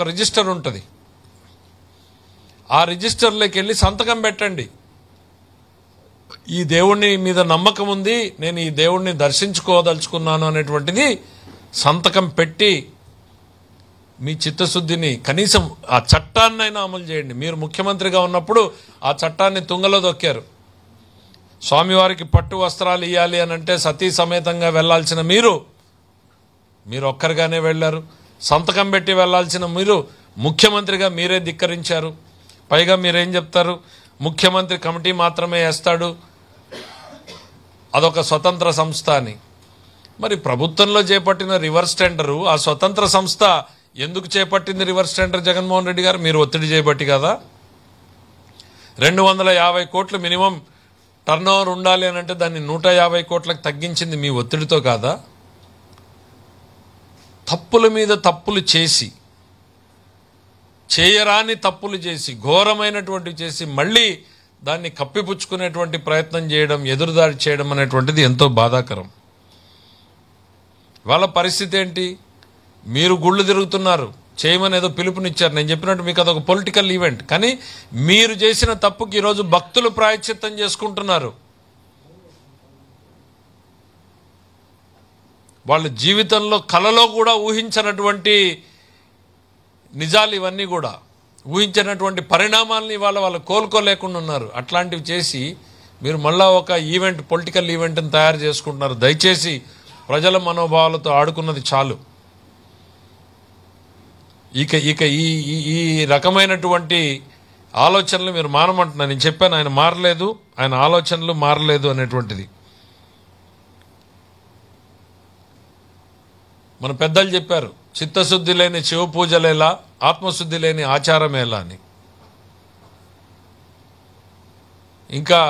Register ఉంటుంది. ఆ రిజిస్టర్లోకి వెళ్ళి సంతకం పెట్టండి. ఈ దేవుని మీద నమ్మకం ఉంది, నేను ఈ దేవుణ్ణి దర్శించుకోదలుచుకున్నాను అనేటువంటిది సంతకం పెట్టి మీ చిత్తశుద్ధిని కనీసం ఆ చట్టాన్నైనా అమలు చేయండి. మీరు ముఖ్యమంత్రిగా ఉన్నప్పుడు ఆ చట్టాన్ని తుంగలో దొక్కారు. స్వామివారికి పట్టు వస్త్రాలు ఇవ్వాలి అని అంటే సతీ సమేతంగా వెళ్లాల్సిన మీరు ఒక్కరిగానే వెళ్ళారు. సంతకం పెట్టి వెళ్లాల్సిన మీరు ముఖ్యమంత్రిగా మీరే ధిక్కరించారు. పైగా మీరేం చెప్తారు, ముఖ్యమంత్రి కమిటీ మాత్రమే వేస్తాడు, అదొక స్వతంత్ర సంస్థ అని. మరి ప్రభుత్వంలో చేపట్టిన రివర్స్ టెండరు ఆ స్వతంత్ర సంస్థ ఎందుకు చేపట్టింది? రివర్స్ టెండర్ జగన్మోహన్ రెడ్డి గారు మీరు ఒత్తిడి చేయబట్టి కదా. 250 కోట్లు మినిమం టర్న్ ఓవర్ ఉండాలి అని అంటే దాన్ని 150 కోట్లకు తగ్గించింది మీ ఒత్తిడితో కాదా? తప్పుల మీద తప్పులు చేసి, చేయరాని తప్పులు చేసి, ఘోరమైనటువంటివి చేసి మళ్ళీ దాన్ని కప్పిపుచ్చుకునేటువంటి ప్రయత్నం చేయడం, ఎదురుదాడి చేయడం అనేటువంటిది ఎంతో బాధాకరం. వాళ్ళ పరిస్థితి ఏంటి? మీరు గుళ్ళు తిరుగుతున్నారు, చేయమని ఏదో పిలుపునిచ్చారు. నేను చెప్పినట్టు మీకు అదొక పొలిటికల్ ఈవెంట్. కానీ మీరు చేసిన తప్పుకి ఈరోజు భక్తులు ప్రాయశ్చిత్తం చేసుకుంటున్నారు. వాళ్ళ జీవితంలో కలలో కూడా ఊహించినటువంటి నిజాలు ఇవన్నీ కూడా, ఊహించినటువంటి పరిణామాలని వాళ్ళు కోలుకోలేకుండా ఉన్నారు. అట్లాంటివి చేసి మీరు మళ్ళా ఒక ఈవెంట్, పొలిటికల్ ఈవెంట్ని తయారు చేసుకుంటున్నారు. దయచేసి ప్రజల మనోభావాలతో ఆడుకున్నది చాలు. ఇక ఈ రకమైనటువంటి ఆలోచనలు మీరు మారమంటున్నారు. నేను చెప్పాను, ఆయన మారలేదు, ఆయన ఆలోచనలు మారలేదు అనేటువంటిది. మన పెద్దలు చెప్పారు, చిత్తశుద్ధి లేని శివ పూజలేలా, ఆత్మశుద్ధి లేని ఆచారమేలా అని. ఇంకా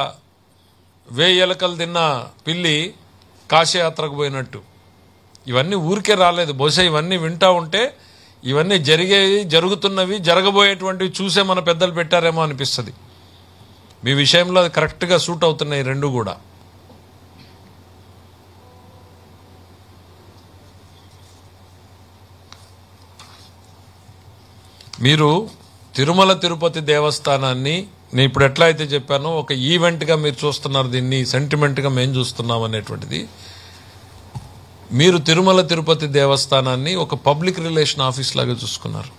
1000 ఎలకలు తిన్న పిల్లి కాశయాత్రకు పోయినట్టు ఇవన్నీ ఊరికే రాలేదు. బహుశా ఇవన్నీ వింటా ఉంటే ఇవన్నీ జరిగేవి, జరుగుతున్నవి, జరగబోయేటువంటివి చూసే మన పెద్దలు పెట్టారేమో అనిపిస్తుంది. మీ విషయంలో అది కరెక్ట్గా సూట్ అవుతున్నాయి రెండు కూడా. మీరు తిరుమల తిరుపతి దేవస్థానాన్ని నేను ఇప్పుడు ఎట్లా అయితే చెప్పానో ఒక ఈవెంట్గా మీరు చూస్తున్నారు, దీన్ని సెంటిమెంట్గా మేము చూస్తున్నాం అనేటువంటిది. మీరు తిరుమల తిరుపతి దేవస్థానాన్ని ఒక పబ్లిక్ రిలేషన్ ఆఫీస్ లాగా చూసుకున్నారు.